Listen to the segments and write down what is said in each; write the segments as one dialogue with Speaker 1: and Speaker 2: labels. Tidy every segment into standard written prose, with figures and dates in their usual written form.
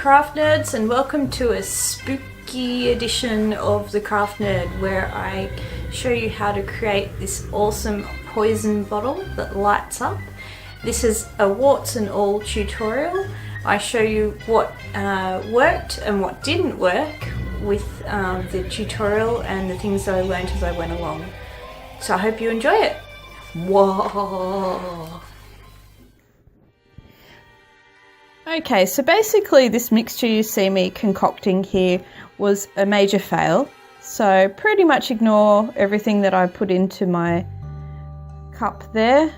Speaker 1: craft nerds, and welcome to a spooky edition of the Craft Nerd where I show you how to create this awesome poison bottle that lights up. This is a warts and all tutorial. I show you what worked and what didn't work with the tutorial and the things that I learned as I went along. So I hope you enjoy it. Whoa! Okay, so basically this mixture you see me concocting here was a major fail. So pretty much ignore everything that I put into my cup there.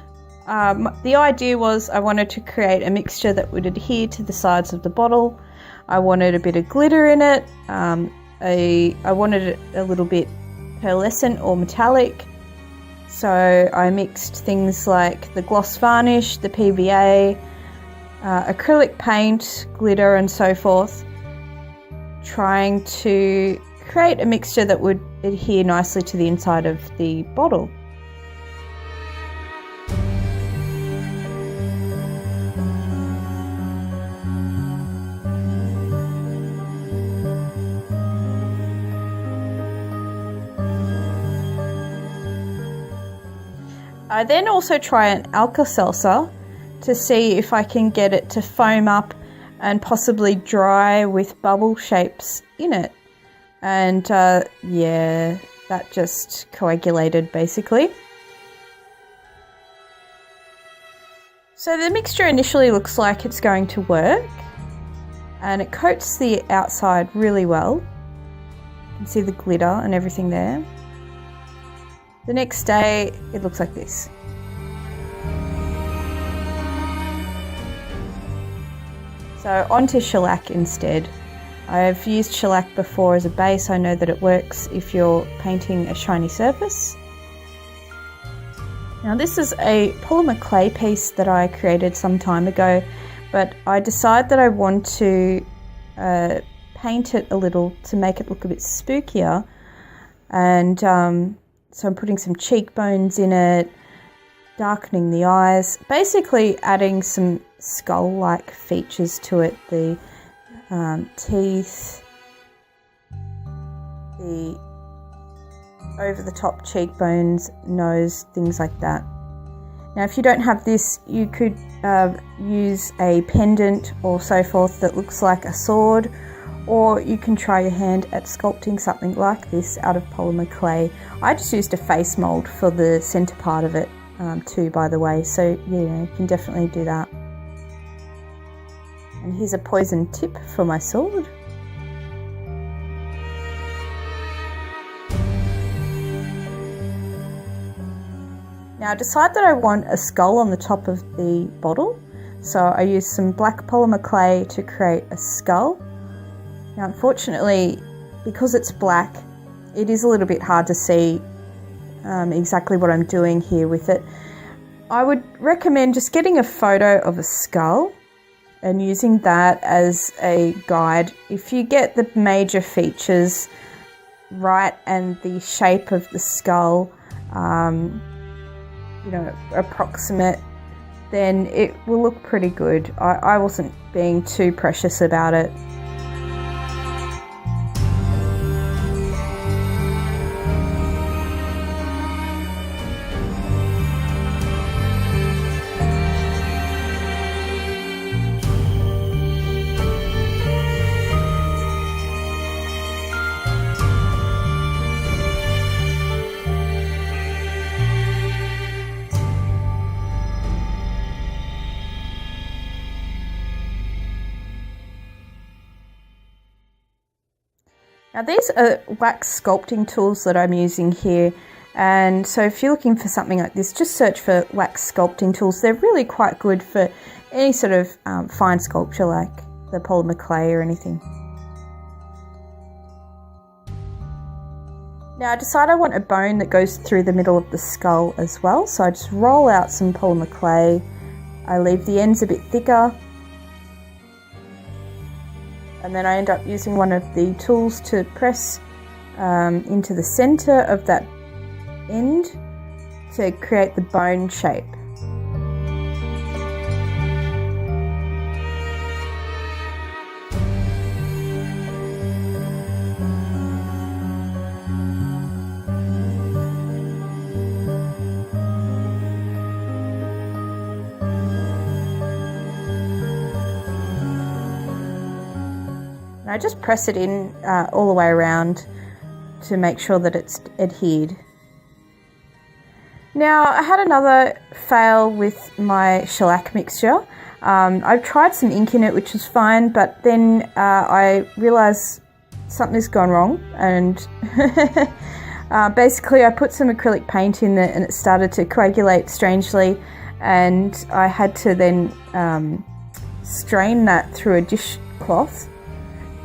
Speaker 1: The idea was I wanted to create a mixture that would adhere to the sides of the bottle. I wanted a bit of glitter in it. I wanted it a little bit pearlescent or metallic. So I mixed things like the gloss varnish, the PVA, acrylic paint, glitter and so forth, trying to create a mixture that would adhere nicely to the inside of the bottle. I then also try an alka-seltzer to see if I can get it to foam up and possibly dry with bubble shapes in it. And yeah, that just coagulated basically. So the mixture initially looks like it's going to work, and it coats the outside really well. You can see the glitter and everything there. The next day it looks like this. So onto shellac instead. I've used shellac before as a base. I know that it works if you're painting a shiny surface. Now this is a polymer clay piece that I created some time ago, but I decided that I want to paint it a little to make it look a bit spookier, and so I'm putting some cheekbones in it, darkening the eyes, basically adding some skull-like features to it, the teeth, the over-the-top cheekbones, nose, things like that. Now if you don't have this, you could use a pendant or so forth that looks like a sword, or you can try your hand at sculpting something like this out of polymer clay. I just used a face mould for the centre part of it too, by the way, so yeah, you can definitely do that. And here's a poison tip for my sword. Now I decided that I want a skull on the top of the bottle, so I used some black polymer clay to create a skull. Now unfortunately, because it's black, it is a little bit hard to see exactly what I'm doing here with it. I would recommend just getting a photo of a skull and using that as a guide. If you get the major features right and the shape of the skull, you know, approximate, then it will look pretty good. I wasn't being too precious about it. Now these are wax sculpting tools that I'm using here, and so if you're looking for something like this, just search for wax sculpting tools. They're really quite good for any sort of fine sculpture like the polymer clay or anything. Now I decided I want a bone that goes through the middle of the skull as well, so I just roll out some polymer clay. I leave the ends a bit thicker, and then I end up using one of the tools to press into the center of that end to create the bone shape. And I just press it in all the way around to make sure that it's adhered. Now, I had another fail with my shellac mixture. I've tried some ink in it, which was fine, but then I realised something's gone wrong, and basically I put some acrylic paint in there and it started to coagulate strangely, and I had to then strain that through a dishcloth.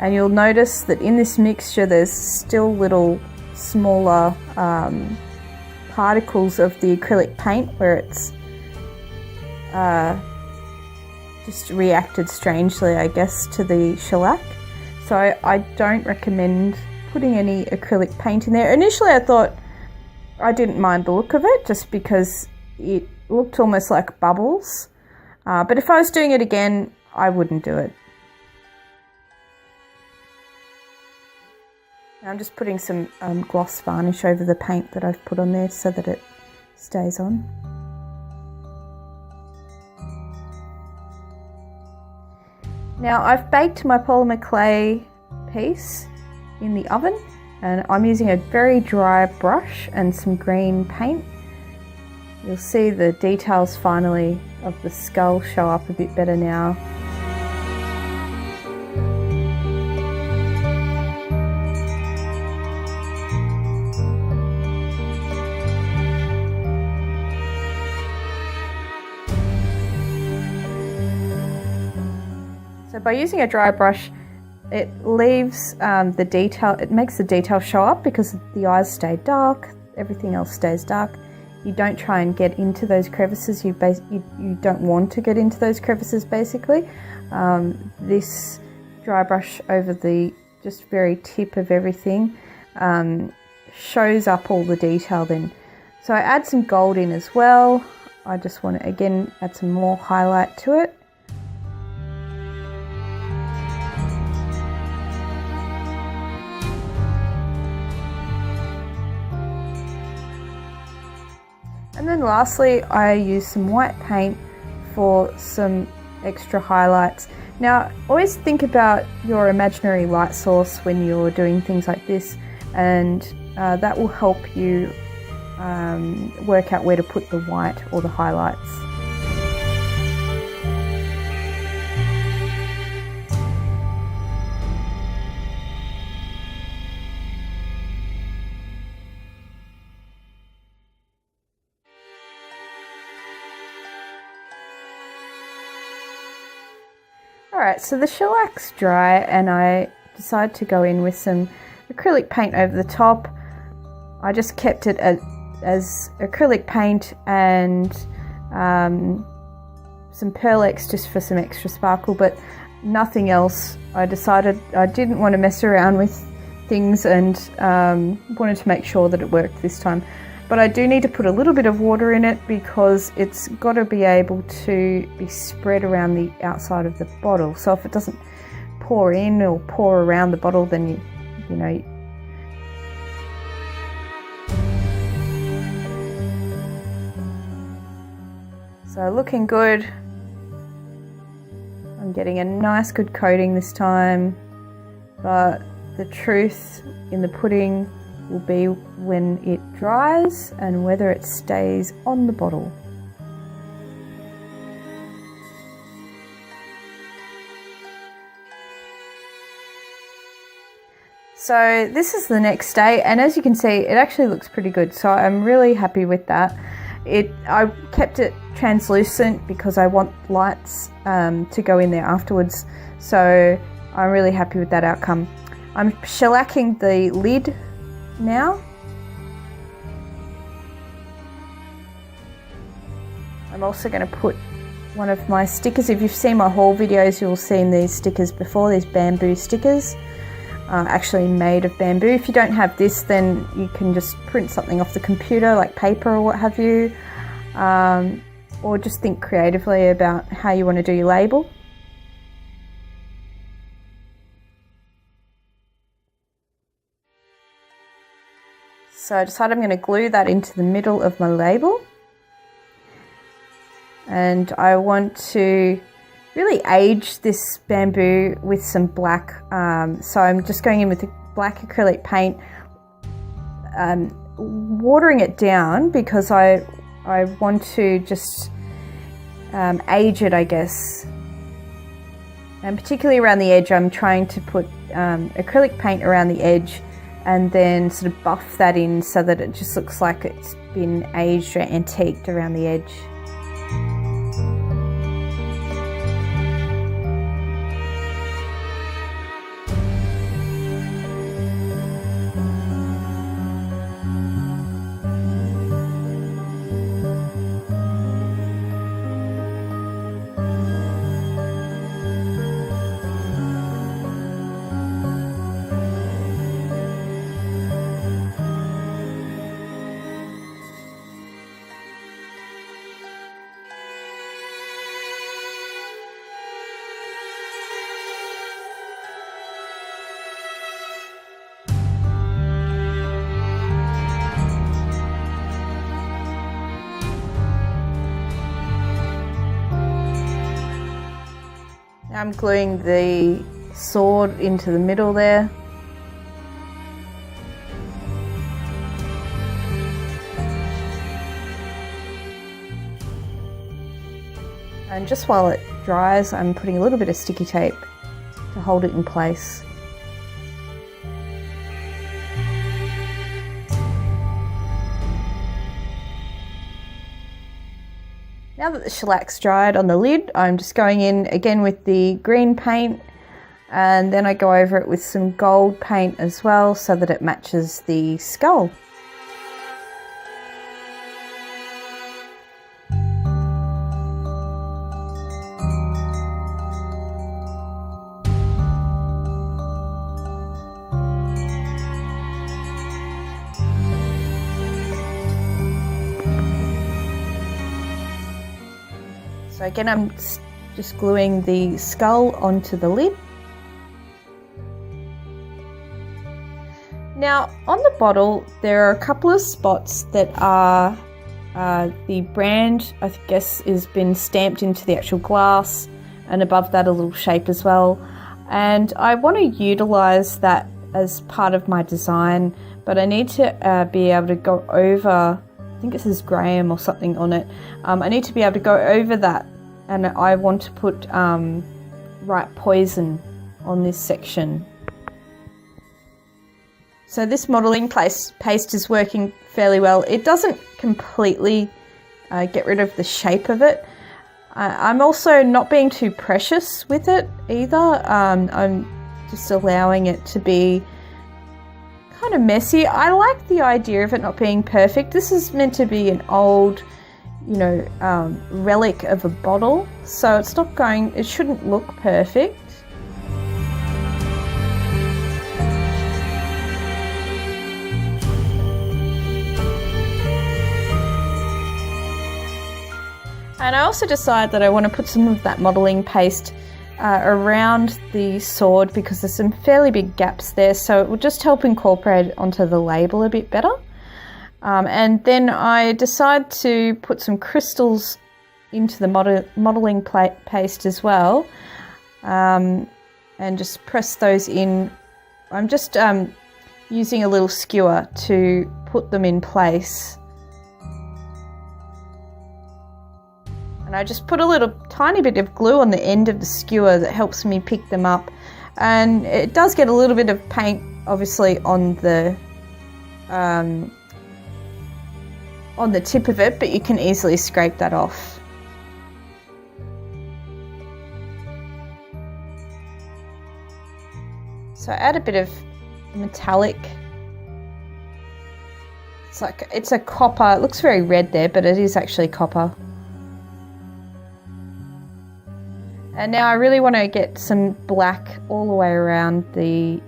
Speaker 1: And you'll notice that in this mixture there's still little smaller particles of the acrylic paint where it's just reacted strangely, I guess, to the shellac. So I don't recommend putting any acrylic paint in there. Initially I thought I didn't mind the look of it just because it looked almost like bubbles, but if I was doing it again I wouldn't do it. I'm just putting some gloss varnish over the paint that I've put on there so that it stays on. Now I've baked my polymer clay piece in the oven, and I'm using a very dry brush and some green paint. You'll see the details finally of the skull show up a bit better now. So by using a dry brush, it leaves the detail, it makes the detail show up because the eyes stay dark, everything else stays dark. You don't try and get into those crevices, you don't want to get into those crevices basically. This dry brush over the just very tip of everything shows up all the detail then. So I add some gold in as well. I just want to again add some more highlight to it. And then lastly, I use some white paint for some extra highlights. Now, always think about your imaginary light source when you're doing things like this, and that will help you work out where to put the white or the highlights. Alright, so the shellac's dry and I decided to go in with some acrylic paint over the top. I just kept it as acrylic paint and some Pearl-Ex just for some extra sparkle, but nothing else. I decided I didn't want to mess around with things and wanted to make sure that it worked this time. But I do need to put a little bit of water in it because it's got to be able to be spread around the outside of the bottle. So if it doesn't pour in or pour around the bottle, then you know. So looking good. I'm getting a nice good coating this time, but the truth in the pudding will be when it dries and whether it stays on the bottle. So this is the next day, and as you can see it actually looks pretty good, so I'm really happy with that. I kept it translucent because I want lights to go in there afterwards, so I'm really happy with that outcome. I'm shellacking the lid now. I'm also going to put one of my stickers. If you've seen my haul videos, you'll have seen these stickers before, these bamboo stickers, actually made of bamboo. If you don't have this, then you can just print something off the computer like paper or what have you, or just think creatively about how you want to do your label. So I decided I'm going to glue that into the middle of my label, and I want to really age this bamboo with some black. So I'm just going in with the black acrylic paint, watering it down because I want to just age it, I guess. And particularly around the edge, I'm trying to put acrylic paint around the edge and then sort of buff that in so that it just looks like it's been aged or antiqued around the edge. I'm gluing the sword into the middle there. And just while it dries, I'm putting a little bit of sticky tape to hold it in place. Now that the shellac's dried on the lid, I'm just going in again with the green paint, and then I go over it with some gold paint as well so that it matches the skull. So again, I'm just gluing the skull onto the lid. Now on the bottle, there are a couple of spots that are the brand, I guess, has been stamped into the actual glass, and above that a little shape as well. And I want to utilize that as part of my design, but I need to be able to go over, I think it says Graham or something on it. I need to be able to go over that, and I want to put right poison on this section. So this modelling paste is working fairly well. It doesn't completely get rid of the shape of it. I'm also not being too precious with it either. I'm just allowing it to be kind of messy. I like the idea of it not being perfect. This is meant to be an old, relic of a bottle, so it's not going, it shouldn't look perfect. And I also decided that I want to put some of that modelling paste around the sword because there's some fairly big gaps there, so it will just help incorporate it onto the label a bit better. And then I decide to put some crystals into the modelling paste as well, and just press those in. I'm just using a little skewer to put them in place. And I just put a little tiny bit of glue on the end of the skewer that helps me pick them up. And it does get a little bit of paint, obviously, on the tip of it, but you can easily scrape that off. So add a bit of metallic. It's a copper. It looks very red there, but it is actually copper. And now I really want to get some black all the way around the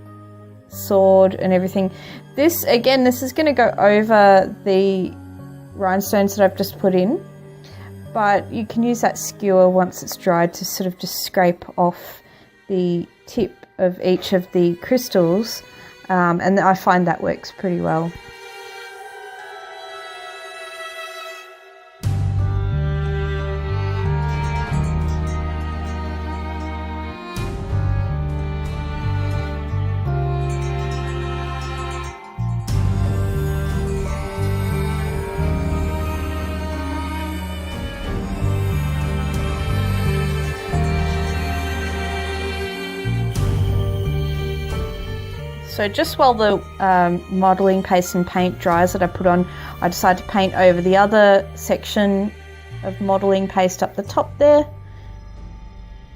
Speaker 1: sword and everything. This is going to go over the rhinestones that I've just put in, but you can use that skewer once it's dried to sort of just scrape off the tip of each of the crystals, and I find that works pretty well. So just while the modelling paste and paint dries that I put on, I decided to paint over the other section of modelling paste up the top there,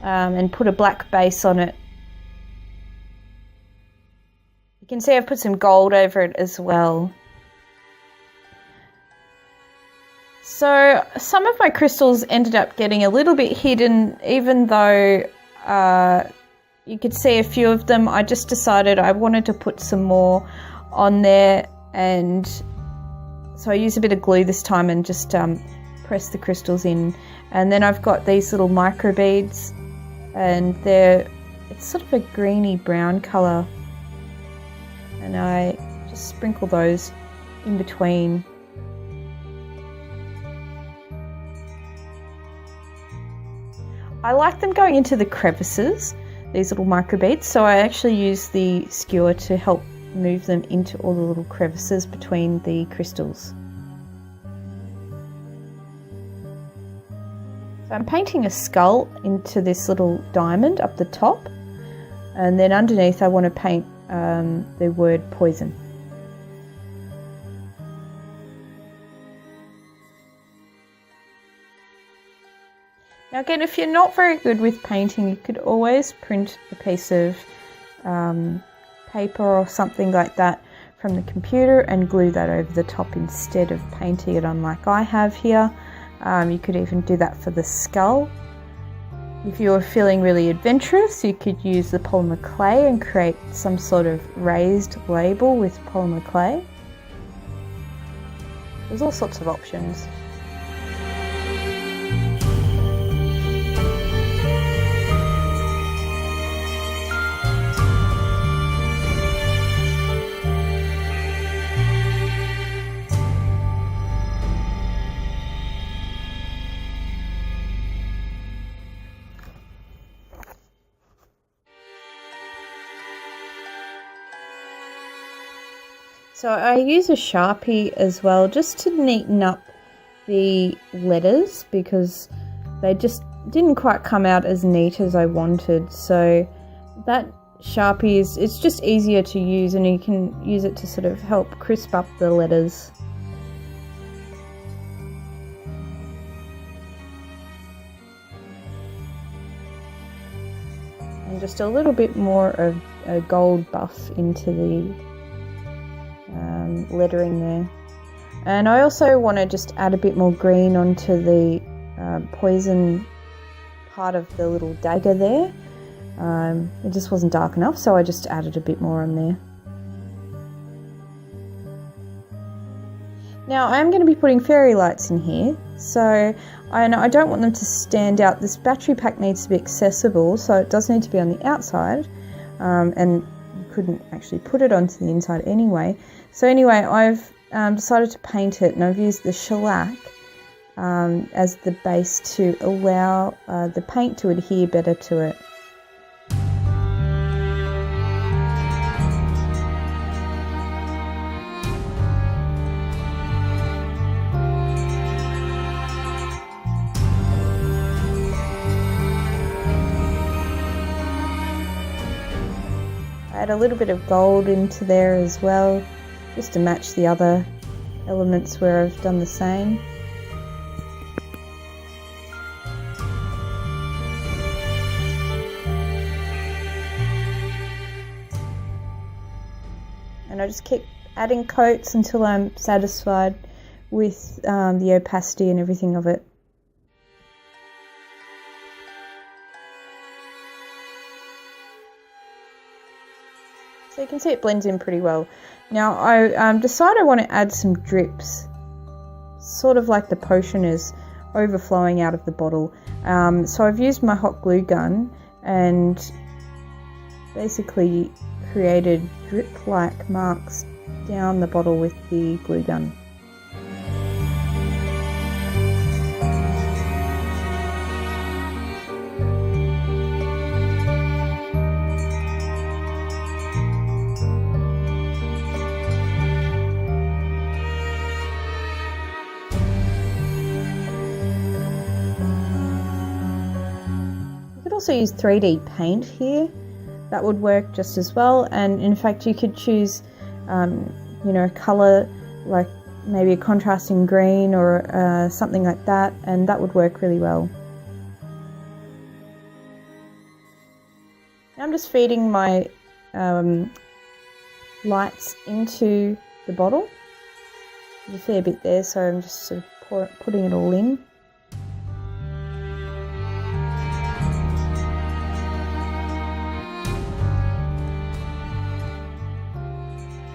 Speaker 1: and put a black base on it. You can see I've put some gold over it as well. So some of my crystals ended up getting a little bit hidden, even though you could see a few of them. I just decided I wanted to put some more on there, and so I used a bit of glue this time and just press the crystals in. And then I've got these little micro beads, and it's sort of a greeny brown colour, and I just sprinkle those in between. I like them going into the crevices, these little micro beads, so I actually use the skewer to help move them into all the little crevices between the crystals. So I'm painting a skull into this little diamond up the top, and then underneath I want to paint the word poison. Now again, if you're not very good with painting, you could always print a piece of paper or something like that from the computer and glue that over the top instead of painting it on like I have here. You could even do that for the skull. If you're feeling really adventurous, you could use the polymer clay and create some sort of raised label with polymer clay. There's all sorts of options. So I use a Sharpie as well just to neaten up the letters, because they just didn't quite come out as neat as I wanted. So that Sharpie it's just easier to use, and you can use it to sort of help crisp up the letters. And just a little bit more of a gold buff into the lettering there. And I also want to just add a bit more green onto the poison part of the little dagger there. It just wasn't dark enough, so I just added a bit more on there. Now I'm going to be putting fairy lights in here, so I don't want them to stand out. This battery pack needs to be accessible, so it does need to be on the outside, and you couldn't actually put it onto the inside anyway. So anyway, I've decided to paint it, and I've used the shellac as the base to allow the paint to adhere better to it. Add a little bit of gold into there as well, just to match the other elements where I've done the same. And I just keep adding coats until I'm satisfied with the opacity and everything of it. So you can see it blends in pretty well. Now I decided I want to add some drips, sort of like the potion is overflowing out of the bottle. So I've used my hot glue gun and basically created drip-like marks down the bottle with the glue gun. Also use 3D paint here that would work just as well. And in fact, you could choose a colour like maybe a contrasting green or something like that, and that would work really well. Now I'm just feeding my lights into the bottle. There's a fair bit there, so I'm just sort of putting it all in.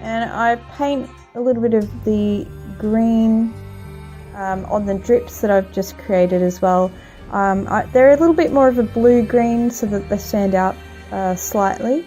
Speaker 1: And I paint a little bit of the green on the drips that I've just created as well. They're a little bit more of a blue-green so that they stand out slightly.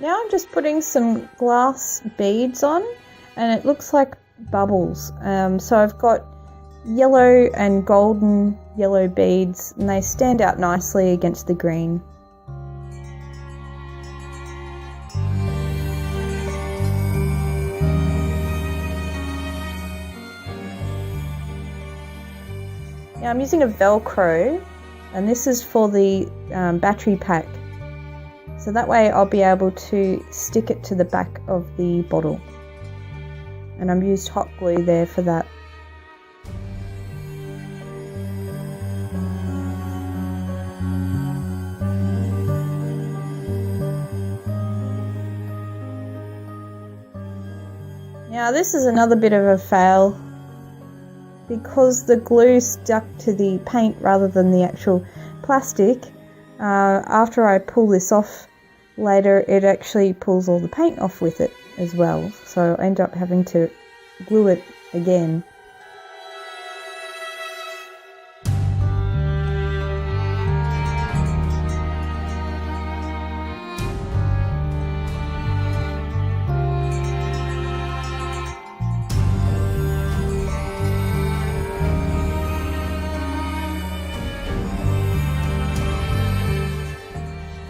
Speaker 1: Now I'm just putting some glass beads on, and it looks like bubbles. So I've got yellow and golden yellow beads, and they stand out nicely against the green. Now I'm using a velcro, and this is for the battery pack. So that way I'll be able to stick it to the back of the bottle. And I've used hot glue there for that. Now this is another bit of a fail, because the glue stuck to the paint rather than the actual plastic. After I pull this off later, it actually pulls all the paint off with it as well, so I end up having to glue it again.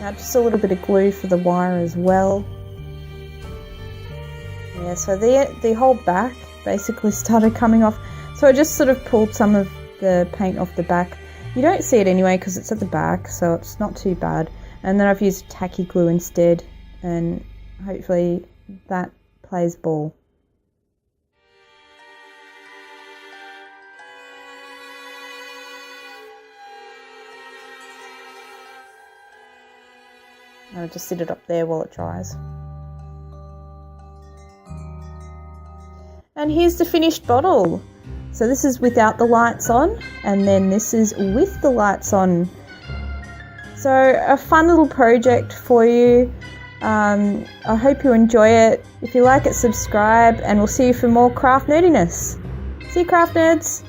Speaker 1: Now just a little bit of glue for the wire as well. Yeah, so the whole back basically started coming off. So I just sort of pulled some of the paint off the back. You don't see it anyway because it's at the back, so it's not too bad. And then I've used tacky glue instead, and hopefully that plays ball. I'll just sit it up there while it dries. And here's the finished bottle. So this is without the lights on, and then this is with the lights on. So a fun little project for you. I hope you enjoy it. If you like it, subscribe, and we'll see you for more craft nerdiness. See you, craft nerds!